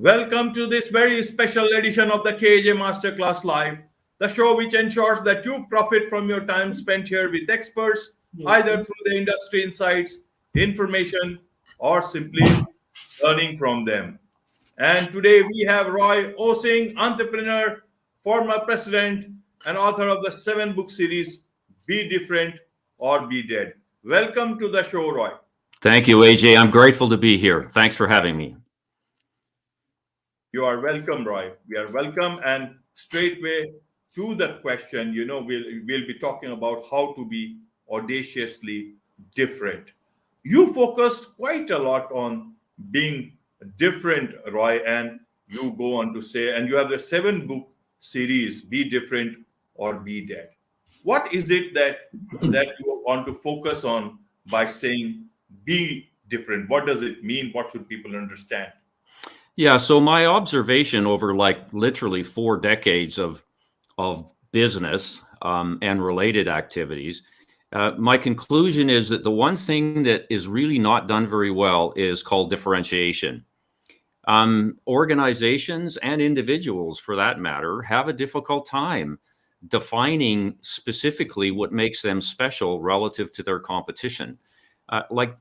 Welcome to this very special edition of the KAJ Masterclass Live, the show which ensures that you profit from your time spent here with experts, Yes. either through the industry insights, information, or simply learning from them. And today we have Roy Osing, entrepreneur, former president, and author of the 7 book series, Be Different or Be Dead. Welcome to the show, Roy. Thank you, AJ. I'm grateful to be here. Thanks for having me. You are welcome, Roy. We are welcome, and straightway to the question. We'll be talking about how to be audaciously different. You focus quite a lot on being different, Roy, and you go on to say, and you have the 7 book series, Be Different or Be Dead. What is it that you want to focus on by saying be different? What does it mean? What should people understand? Yeah, so my observation over literally 4 decades of business and related activities, my conclusion is that the one thing that is really not done very well is called differentiation. Organizations and individuals, for that matter, have a difficult time defining specifically what makes them special relative to their competition.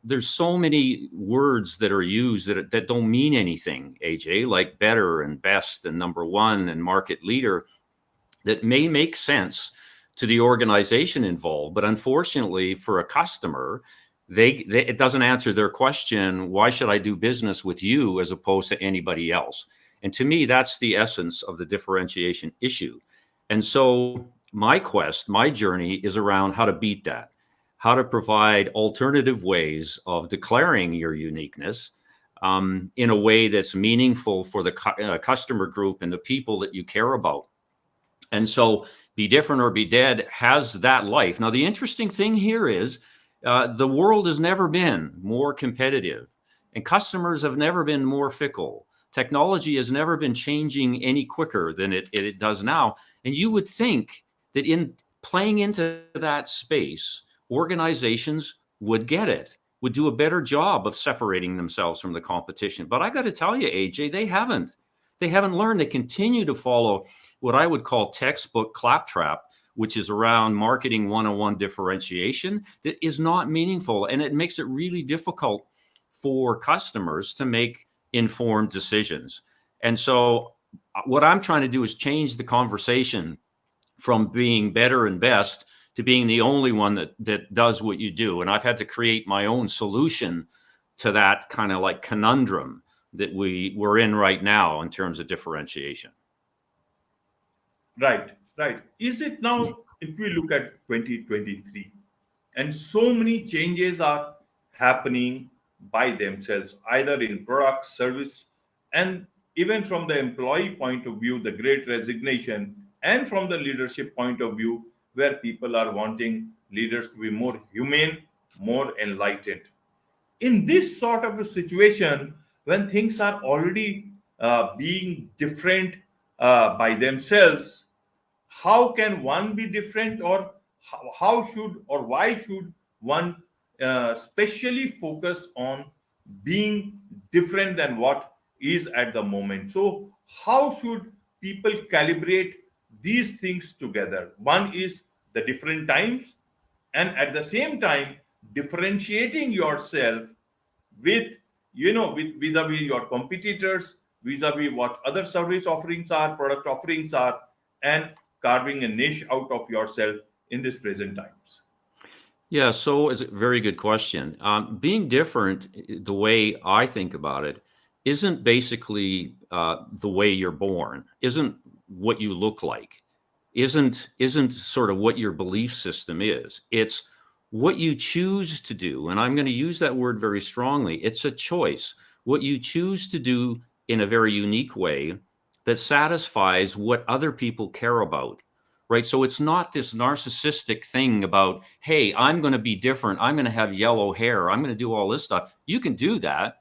There's so many words that are used that don't mean anything, AJ, like better and best and number one and market leader, that may make sense to the organization involved, but unfortunately for a customer, it doesn't answer their question, why should I do business with you as opposed to anybody else? And to me, that's the essence of the differentiation issue. And so my journey is around how to beat that, how to provide alternative ways of declaring your uniqueness in a way that's meaningful for the customer group and the people that you care about. And so Be Different or Be Dead has that life. Now, the interesting thing here is the world has never been more competitive and customers have never been more fickle. Technology has never been changing any quicker than it does now. And you would think that in playing into that space, organizations would get it, would do a better job of separating themselves from the competition. But I got to tell you, AJ, they haven't. They haven't learned. They continue to follow what I would call textbook claptrap, which is around marketing 101 differentiation that is not meaningful. And it makes it really difficult for customers to make informed decisions. And so what I'm trying to do is change the conversation from being better and best to being the only one that does what you do. And I've had to create my own solution to that kind of like conundrum that we're in right now in terms of differentiation. Right, right. Is it now, if we look at 2023, and so many changes are happening by themselves, either in product, service, and even from the employee point of view, the great resignation, and from the leadership point of view, where people are wanting leaders to be more humane, more enlightened. In this sort of a situation, when things are already being different by themselves, how can one be different, or how should or why should one specially focus on being different than what is at the moment? So how should people calibrate these things together? One is the different times, and at the same time differentiating yourself with with vis-a-vis your competitors, vis-a-vis what other service offerings are, product offerings are, and carving a niche out of yourself in these present times. Yeah, so it's a very good question. Being different, the way I think about it, isn't basically the way you're born, isn't what you look like, isn't sort of what your belief system is. It's what you choose to do, and I'm going to use that word very strongly. It's a choice. What you choose to do in a very unique way that satisfies what other people care about. Right. So it's not this narcissistic thing about, hey, I'm going to be different. I'm going to have yellow hair. I'm going to do all this stuff. You can do that.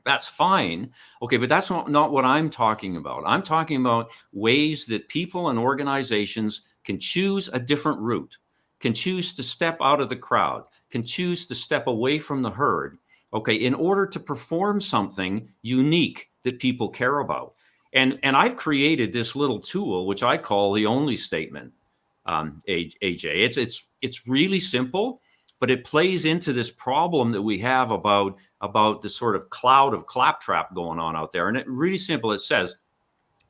That's fine. Okay. But that's not what I'm talking about. I'm talking about ways that people and organizations can choose a different route, can choose to step out of the crowd, can choose to step away from the herd. okay, in order to perform something unique that people care about. And I've created this little tool, which I call the only statement, AJ. It's really simple, but it plays into this problem that we have about the sort of cloud of claptrap going on out there. And it's really simple. It says,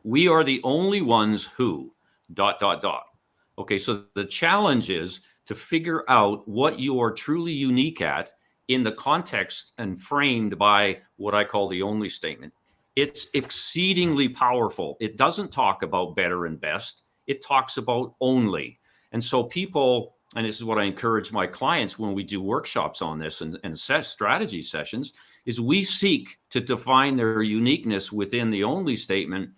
we are the only ones who, dot, dot, dot. Okay, so the challenge is to figure out what you are truly unique at in the context and framed by what I call the only statement. It's exceedingly powerful. It doesn't talk about better and best. It talks about only. And so people, and this is what I encourage my clients when we do workshops on this and strategy sessions, is we seek to define their uniqueness within the only statement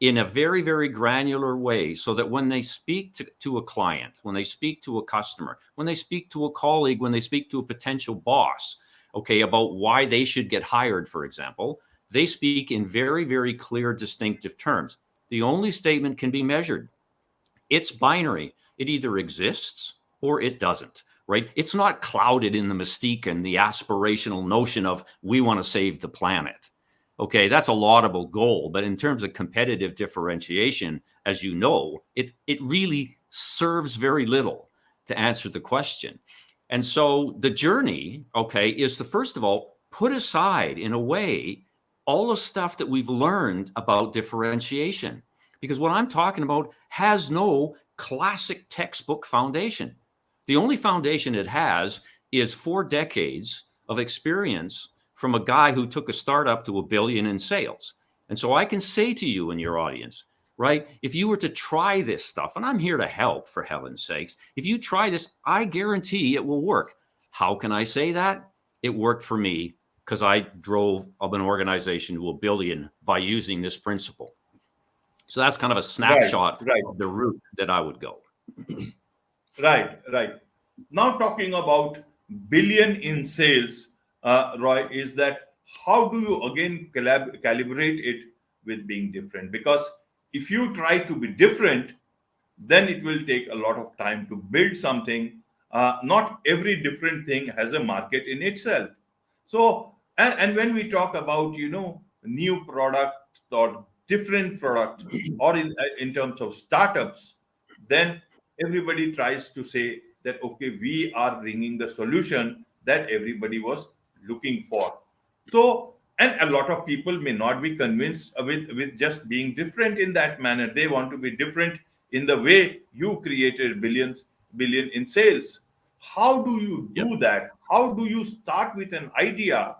in a very, very granular way, so that when they speak to a client, when they speak to a customer, when they speak to a colleague, when they speak to a potential boss, okay, about why they should get hired, for example, they speak in very, very clear, distinctive terms. The only statement can be measured. It's binary. It either exists or it doesn't, right? It's not clouded in the mystique and the aspirational notion of we want to save the planet. Okay, that's a laudable goal, but in terms of competitive differentiation, as you know, it really serves very little to answer the question. And so the journey, okay, is to first of all put aside, in a way, all the stuff that we've learned about differentiation, because what I'm talking about has no classic textbook foundation. The only foundation it has is 4 decades of experience from a guy who took a startup to $1 billion in sales. And so I can say to you and your audience, right, if you were to try this stuff, and I'm here to help, for heaven's sakes, if you try this, I guarantee it will work. How can I say that? It worked for me because I drove up an organization to $1 billion by using this principle. So that's kind of a snapshot of the route that I would go. Right. Now talking about billion in sales, Roy, is that how do you again calibrate it with being different? Because if you try to be different, then it will take a lot of time to build something. Not every different thing has a market in itself. So, and when we talk about, new product or different product, or in terms of startups, then everybody tries to say that, okay, we are bringing the solution that everybody was looking for. So, and a lot of people may not be convinced with just being different in that manner. They want to be different in the way you created billion in sales. How do you do that? How do you start with an idea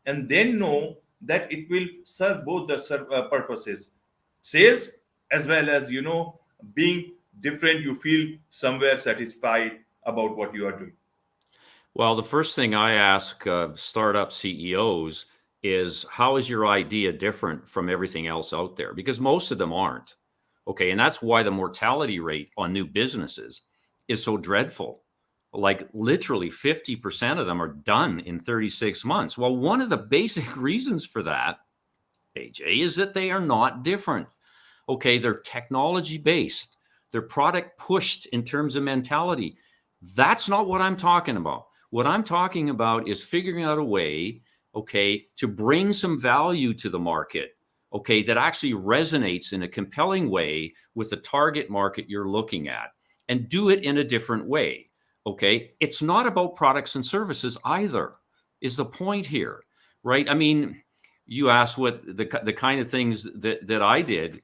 and then know that it will serve both the purposes, sales as well as, being different? You feel somewhere satisfied about what you are doing. Well, the first thing I ask startup CEOs is, how is your idea different from everything else out there? Because most of them aren't. Okay. And that's why the mortality rate on new businesses is so dreadful. Like literally 50% of them are done in 36 months. Well, one of the basic reasons for that, AJ, is that they are not different. Okay. They're technology based. They're product pushed in terms of mentality. That's not what I'm talking about. What I'm talking about is figuring out a way, okay, to bring some value to the market, okay, that actually resonates in a compelling way with the target market you're looking at, and do it in a different way, okay? It's not about products and services either, is the point here, right? I mean, you asked what the kind of things that I did.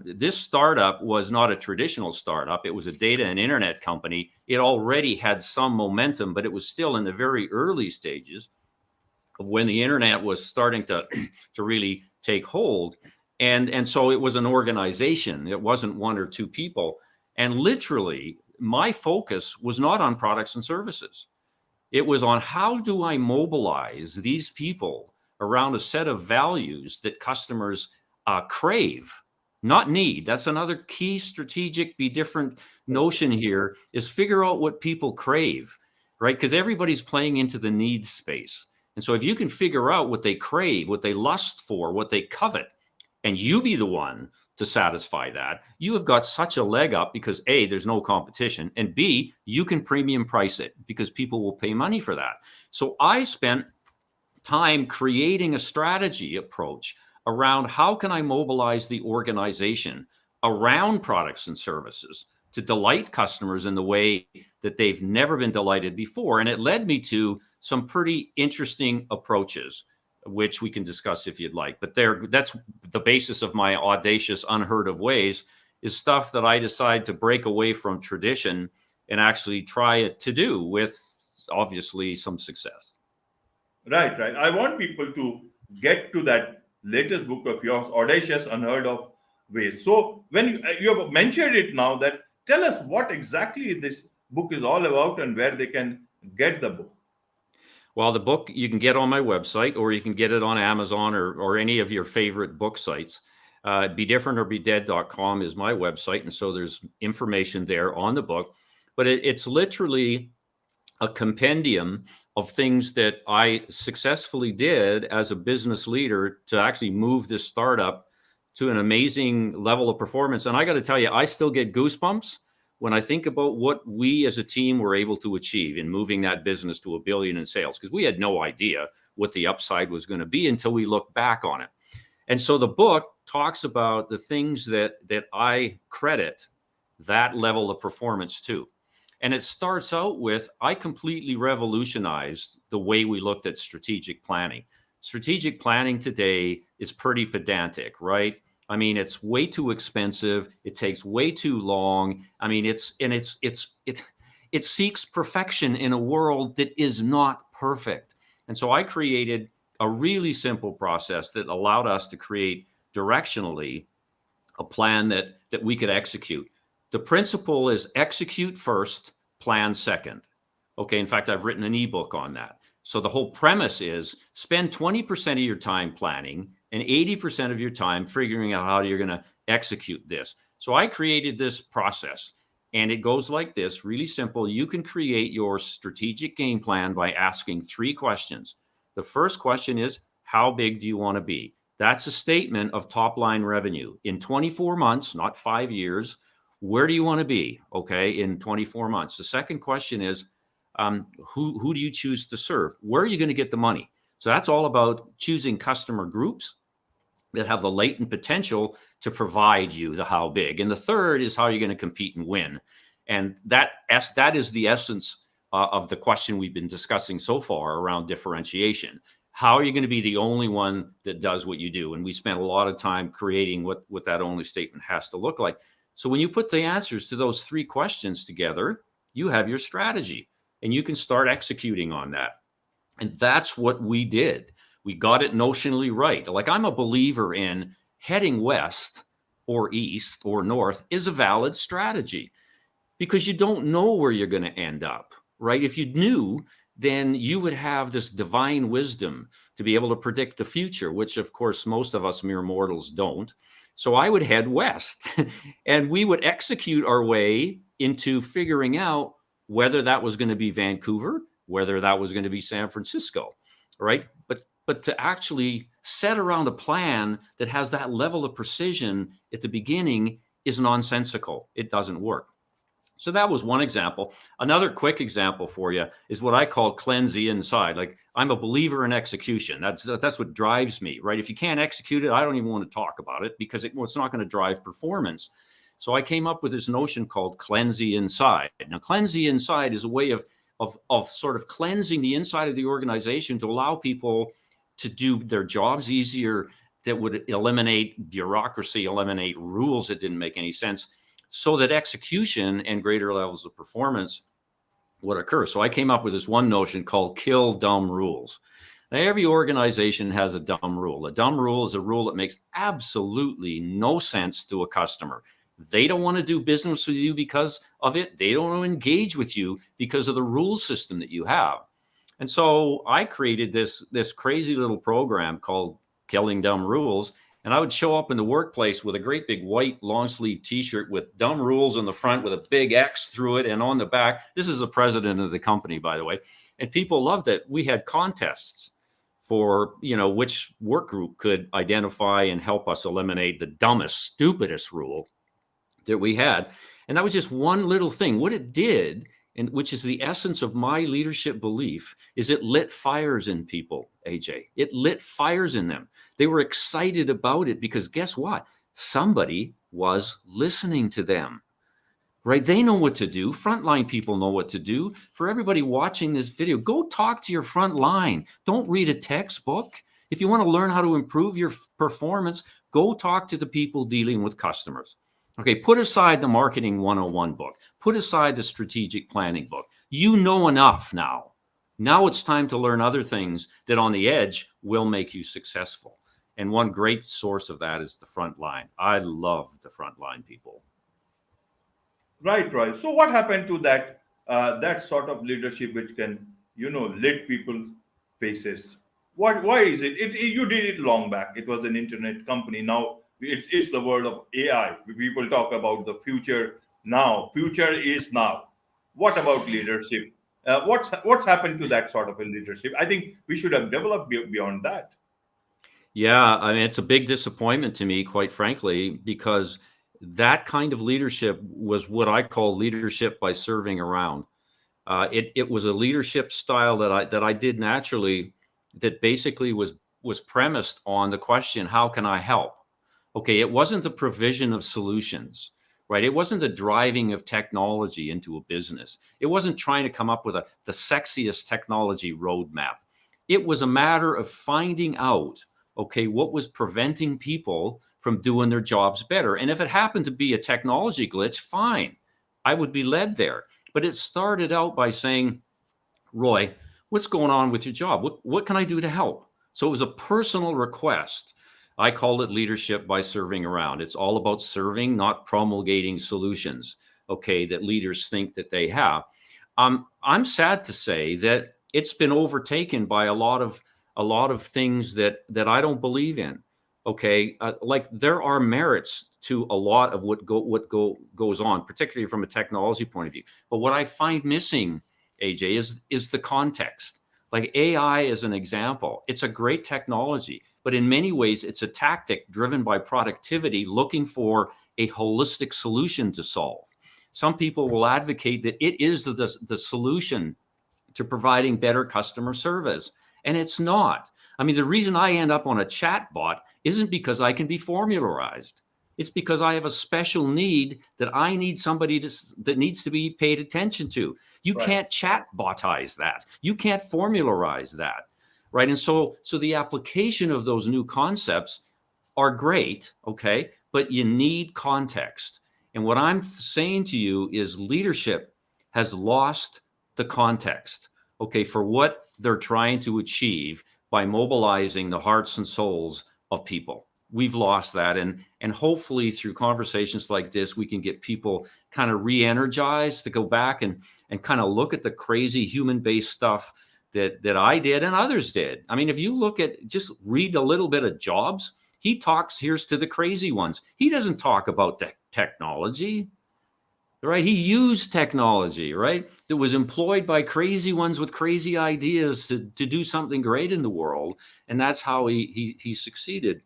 This startup was not a traditional startup. It was a data and internet company. It already had some momentum, but it was still in the very early stages of when the internet was starting to really take hold. And so it was an organization. It wasn't 1 or 2 people. And literally, my focus was not on products and services. It was on, how do I mobilize these people around a set of values that customers crave, not need. That's another key strategic be different notion here, is figure out what people crave, right? Because everybody's playing into the needs space. And so if you can figure out what they crave, what they lust for, what they covet, and you be the one to satisfy that, you have got such a leg up, because A, there's no competition, and B, you can premium price it because people will pay money for that. So I spent time creating a strategy approach around how can I mobilize the organization around products and services to delight customers in the way that they've never been delighted before. And it led me to some pretty interesting approaches, which we can discuss if you'd like. But that's the basis of my audacious, unheard of ways, is stuff that I decide to break away from tradition and actually try it to do with obviously some success. Right, right. I want people to get to that latest book of yours, Audacious, Unheard of Ways. So when you have mentioned it now, that tell us what exactly this book is all about and where they can get the book. Well, the book you can get on my website, or you can get it on Amazon or any of your favorite book sites. BeDifferentOrBeDead.com is my website. And so there's information there on the book. But it's literally a compendium of things that I successfully did as a business leader to actually move this startup to an amazing level of performance. And I got to tell you, I still get goosebumps when I think about what we as a team were able to achieve in moving that business to $1 billion in sales, because we had no idea what the upside was going to be until we look back on it. And so the book talks about the things that I credit that level of performance to. And it starts out with, I completely revolutionized the way we looked at strategic planning. Strategic planning today is pretty pedantic, right? I mean, it's way too expensive. It takes way too long. I mean, it seeks perfection in a world that is not perfect. And so I created a really simple process that allowed us to create directionally a plan that we could execute. The principle is execute first, plan second. Okay, in fact, I've written an ebook on that. So the whole premise is spend 20% of your time planning and 80% of your time figuring out how you're going to execute this. So I created this process, and it goes like this, really simple. You can create your strategic game plan by asking 3 questions. The first question is, how big do you want to be? That's a statement of top line revenue. In 24 months, not 5 years, where do you want to be, okay, in 24 months? The second question is, who do you choose to serve? Where are you going to get the money? So that's all about choosing customer groups that have the latent potential to provide you the how big. And the third is how you're going to compete and win. And that is the essence of the question we've been discussing so far around differentiation. How are you going to be the only one that does what you do? And we spent a lot of time creating what that only statement has to look like. So when you put the answers to those 3 questions together, you have your strategy and you can start executing on that. And that's what we did. We got it notionally right. Like, I'm a believer in heading west or east or north is a valid strategy, because you don't know where you're going to end up, right? If you knew, then you would have this divine wisdom to be able to predict the future, which of course most of us mere mortals don't. So I would head west and we would execute our way into figuring out whether that was going to be Vancouver, whether that was going to be San Francisco, right? But to actually set around a plan that has that level of precision at the beginning is nonsensical. It doesn't work. So that was one example. Another quick example for you is what I call cleanse the inside. Like, I'm a believer in execution. That's what drives me, right? If you can't execute it, I don't even want to talk about it, because it's not going to drive performance. So I came up with this notion called cleanse the inside. Now, cleanse the inside is a way of sort of cleansing the inside of the organization to allow people to do their jobs easier, that would eliminate bureaucracy, eliminate rules that didn't make any sense, so that execution and greater levels of performance would occur. So I came up with this one notion called kill dumb rules. Now, every organization has a dumb rule. A dumb rule is a rule that makes absolutely no sense to a customer. They don't want to do business with you because of it. They don't want to engage with you because of the rule system that you have. And so I created this crazy little program called Killing Dumb Rules. And I would show up in the workplace with a great big white long sleeve t-shirt with dumb rules on the front with a big X through it, and on the back, this is the president of the company, by the way. And people loved it. We had contests for, which work group could identify and help us eliminate the dumbest, stupidest rule that we had. And that was just one little thing. What it did and which is the essence of my leadership belief, is it lit fires in people, AJ. It lit fires in them. They were excited about it because guess what? Somebody was listening to them, right? They know what to do. Frontline people know what to do. For everybody watching this video, go talk to your front line. Don't read a textbook. If you want to learn how to improve your performance, go talk to the people dealing with customers. Okay, put aside the marketing 101 book. Put aside the strategic planning book. You know enough now. Now it's time to learn other things that on the edge will make you successful. And one great source of that is the front line. I love the front line people. Right. So what happened to that sort of leadership which can lit people's faces? What? Why is it? You did it long back. It was an internet company. Now it's the world of AI. People talk about the future now. Future is now. What about leadership? What's happened to that sort of a leadership? I think we should have developed beyond that. Yeah, I mean, it's a big disappointment to me, quite frankly, because that kind of leadership was what I call leadership by serving around. It was a leadership style that I did naturally, that basically was premised on the question, how can I help? Okay, it wasn't the provision of solutions, right? It wasn't the driving of technology into a business. It wasn't trying to come up with the sexiest technology roadmap. It was a matter of finding out, okay, what was preventing people from doing their jobs better. And if it happened to be a technology glitch, fine, I would be led there. But it started out by saying, Roy, what's going on with your job? What can I do to help? So it was a personal request. I call it leadership by serving around. It's all about serving, not promulgating solutions, okay, that leaders think that they have. I'm sad to say that it's been overtaken by a lot of things that I don't believe in. Okay, like there are merits to a lot of what goes on, particularly from a technology point of view. But what I find missing, AJ, is the context. Like AI as an example, it's a great technology, but in many ways it's a tactic driven by productivity, looking for a holistic solution to solve. Some people will advocate that it is the solution to providing better customer service, and it's not. I mean, the reason I end up on a chat bot isn't because I can be formularized. It's because I have a special need that I need somebody that needs to be paid attention to. You Right. can't chat botize that. You can't formularize that, right? And so the application of those new concepts are great, okay, but you need context. And what I'm saying to you is leadership has lost the context, okay, for what they're trying to achieve by mobilizing the hearts and souls of people. We've lost that, and hopefully through conversations like this, we can get people kind of re-energized to go back and kind of look at the crazy human-based stuff that I did and others did. I mean, if you look at, just read a little bit of Jobs, he talks, here's to the crazy ones. He doesn't talk about the technology, right? He used technology, right? That was employed by crazy ones with crazy ideas to do something great in the world. And that's how he succeeded.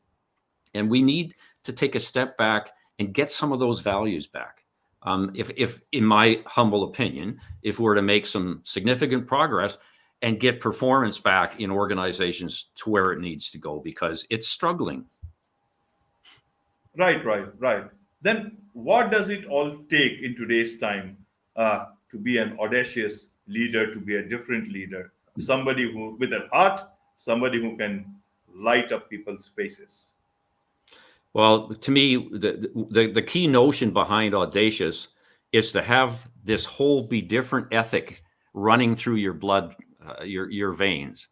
And we need to take a step back and get some of those values back. If, in my humble opinion, if we're to make some significant progress and get performance back in organizations to where it needs to go, because it's struggling. Right. Then what does it all take in today's time to be an audacious leader, to be a different leader, somebody who with a heart, somebody who can light up people's faces? Well, to me, the key notion behind Audacious is to have this whole be different ethic running through your blood, your veins.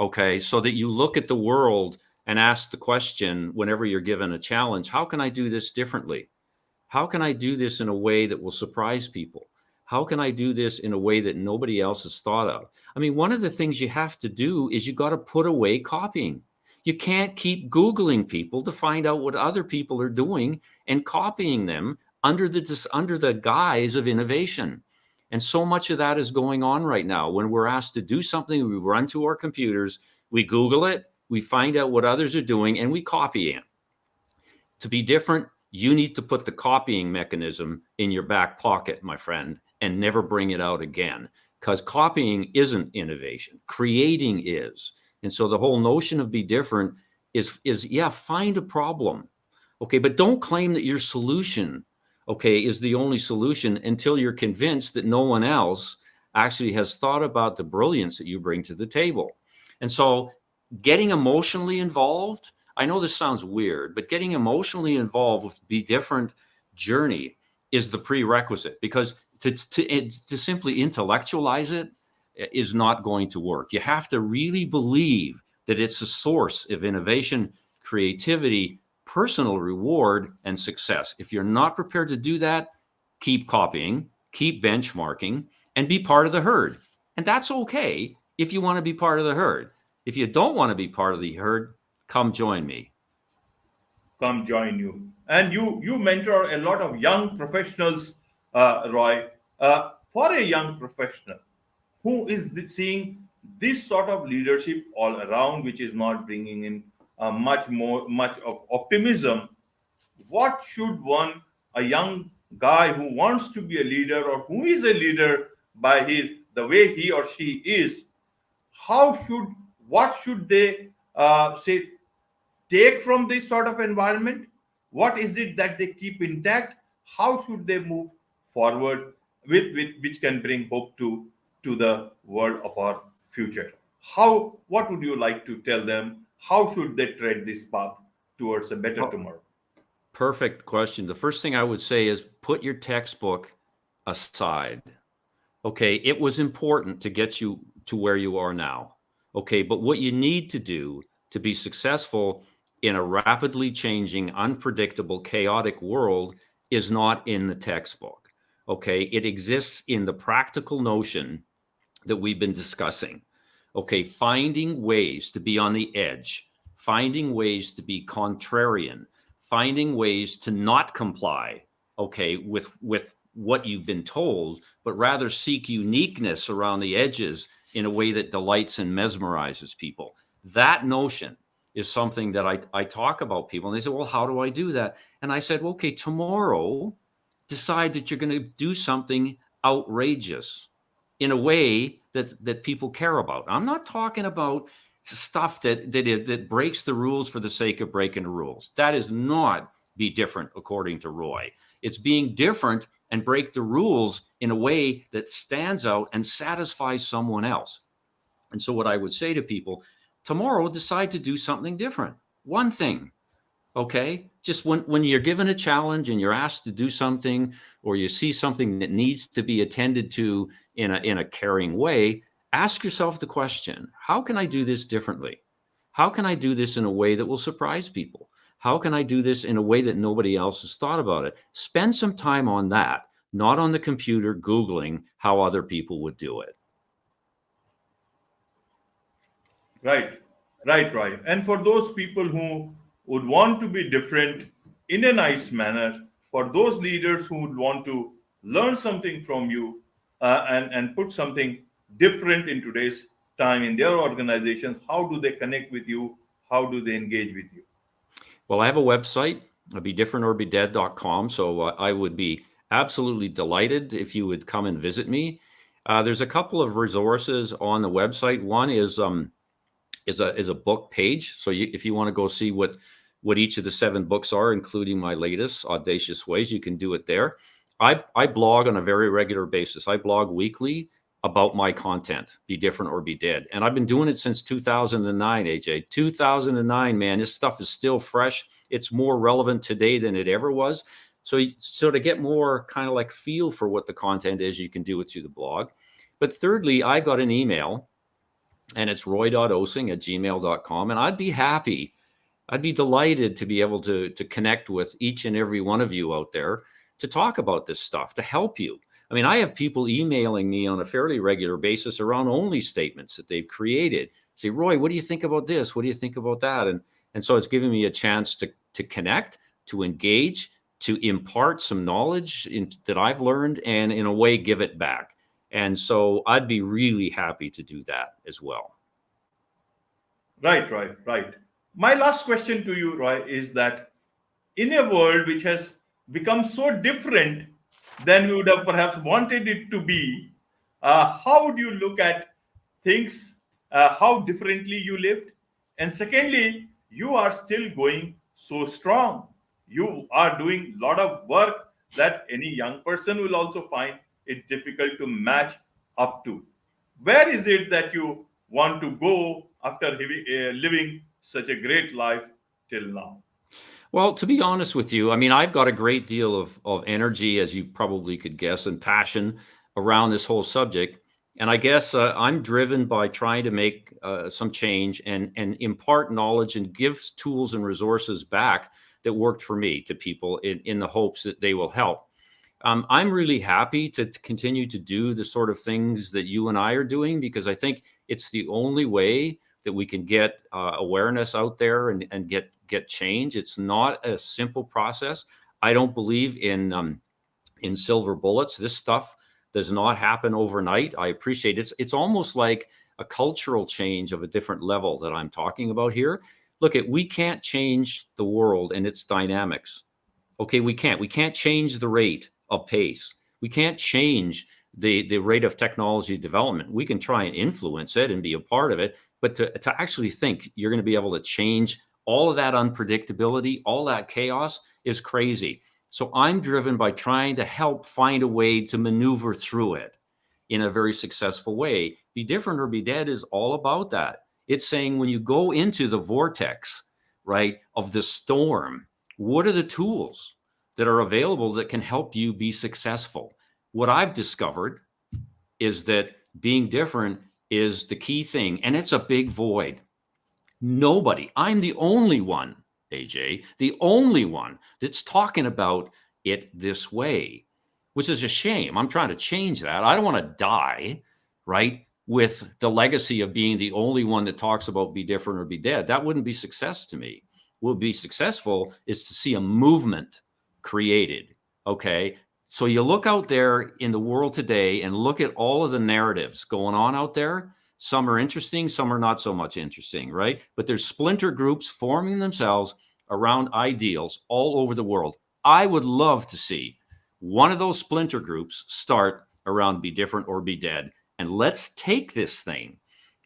Okay, so that you look at the world and ask the question whenever you're given a challenge: how can I do this differently? How can I do this in a way that will surprise people? How can I do this in a way that nobody else has thought of? I mean, one of the things you have to do is you got to put away copying. You can't keep Googling people to find out what other people are doing and copying them under the guise of innovation. And so much of that is going on right now. When we're asked to do something, we run to our computers, we Google it, we find out what others are doing, and we copy it. To be different, you need to put the copying mechanism in your back pocket, my friend, and never bring it out again. Because copying isn't innovation, creating is. And so the whole notion of be different is yeah, find a problem. Okay, but don't claim that your solution, okay, is the only solution until you're convinced that no one else actually has thought about the brilliance that you bring to the table. And so getting emotionally involved, I know this sounds weird, but getting emotionally involved with Be Different journey is the prerequisite, because to simply intellectualize it is not going to work. You have to really believe that it's a source of innovation, creativity, personal reward, and success. If you're not prepared to do that, keep copying, keep benchmarking, and be part of the herd. And that's okay if you want to be part of the herd. If you don't want to be part of the herd, come join me. Come join you. And you mentor a lot of young professionals, Roy. For a young professional who is seeing this sort of leadership all around, which is not bringing in much of optimism, what should a young guy who wants to be a leader or who is a leader by the way he or she is, what should they say take from this sort of environment? What is it that they keep intact? How should they move forward with which can bring hope to the world of our future? What would you like to tell them? How should they tread this path towards a better tomorrow? Perfect question. The first thing I would say is put your textbook aside. Okay, it was important to get you to where you are now. Okay, but what you need to do to be successful in a rapidly changing, unpredictable, chaotic world is not in the textbook. Okay, it exists in the practical notion that we've been discussing. Okay, finding ways to be on the edge, finding ways to be contrarian, finding ways to not comply, okay, with what you've been told, but rather seek uniqueness around the edges in a way that delights and mesmerizes people. That notion is something that I talk about people, and they say, well, how do I do that? And I said, well, okay, tomorrow, decide that you're going to do something outrageous in a way that people care about. I'm not talking about stuff that breaks the rules for the sake of breaking the rules. That is not Be Different, according to Roy. It's being different and break the rules in a way that stands out and satisfies someone else. And so what I would say to people, tomorrow, decide to do something different. One thing, okay? Just when you're given a challenge and you're asked to do something, or you see something that needs to be attended to in a caring way, ask yourself the question, how can I do this differently? How can I do this in a way that will surprise people? How can I do this in a way that nobody else has thought about it? Spend some time on that, not on the computer Googling how other people would do it. Right, right. And for those people who would want to be different in a nice manner, for those leaders who would want to learn something from you and put something different in today's time in their organizations, how do they connect with you? How do they engage with you? Well, I have a website, bedifferentorbedead.com. So I would be absolutely delighted if you would come and visit me. There's a couple of resources on the website. One is a book page. So if you want to go see what each of the 7 books are, including my latest, Audacious Ways, you can do it there. I blog on a very regular basis. I blog weekly about my content, Be Different or Be Dead. And I've been doing it since 2009, AJ. 2009, man, this stuff is still fresh. It's more relevant today than it ever was. So to get more kind of like feel for what the content is, you can do it through the blog. But thirdly, I got an email, and it's roy.osing@gmail.com. And I'd be delighted to be able to connect with each and every one of you out there to talk about this stuff, to help you. I mean, I have people emailing me on a fairly regular basis around only statements that they've created. Say, Roy, what do you think about this? What do you think about that? And so it's giving me a chance to connect, to engage, to impart some knowledge that I've learned, and in a way, give it back. And so I'd be really happy to do that as well. Right. My last question to you, Roy, is that in a world which has become so different than we would have perhaps wanted it to be. How do you look at things, how differently you lived? And secondly, you are still going so strong. You are doing a lot of work that any young person will also find it difficult to match up to. Where is it that you want to go after living such a great life till now? Well, to be honest with you, I mean, I've got a great deal of energy, as you probably could guess, and passion around this whole subject. And I guess I'm driven by trying to make some change and impart knowledge and give tools and resources back that worked for me to people in the hopes that they will help. I'm really happy to continue to do the sort of things that you and I are doing, because I think it's the only way that we can get awareness out there and get change. It's not a simple process. I don't believe in silver bullets. This stuff does not happen overnight. I appreciate it. It's almost like a cultural change of a different level that I'm talking about here. Look, we can't change the world and its dynamics. Okay, we can't. We can't change the rate of pace. We can't change the rate of technology development. We can try and influence it and be a part of it, but to actually think you're going to be able to change all of that unpredictability, all that chaos is crazy. So I'm driven by trying to help find a way to maneuver through it in a very successful way. Be different or be dead is all about that. It's saying when you go into the vortex, right, of the storm, what are the tools that are available that can help you be successful? What I've discovered is that being different is the key thing, and it's a big void. Nobody, I'm the only one, AJ, the only one that's talking about it this way, which is a shame. I'm trying to change that. I don't want to die, right, with the legacy of being the only one that talks about be different or be dead. That wouldn't be success to me. What would be successful is to see a movement created. Okay. So you look out there in the world today and look at all of the narratives going on out there. Some are interesting, some are not so much interesting, right? But there's splinter groups forming themselves around ideals all over the world. I would love to see one of those splinter groups start around be different or be dead. And let's take this thing,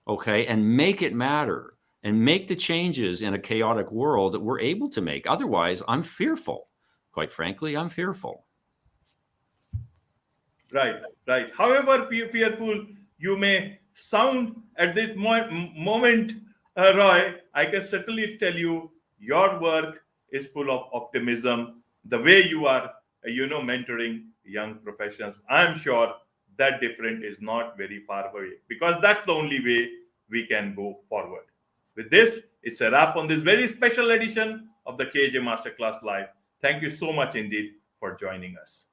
okay, and make it matter and make the changes in a chaotic world that we're able to make. Otherwise, I'm fearful. Quite frankly, I'm fearful. Right, right. However fearful you may sound at this moment, Roy, I can certainly tell you your work is full of optimism. The way you are, mentoring young professionals, I'm sure that different is not very far away, because that's the only way we can go forward. With this, it's a wrap on this very special edition of the KAJ Masterclass Live. Thank you so much indeed for joining us.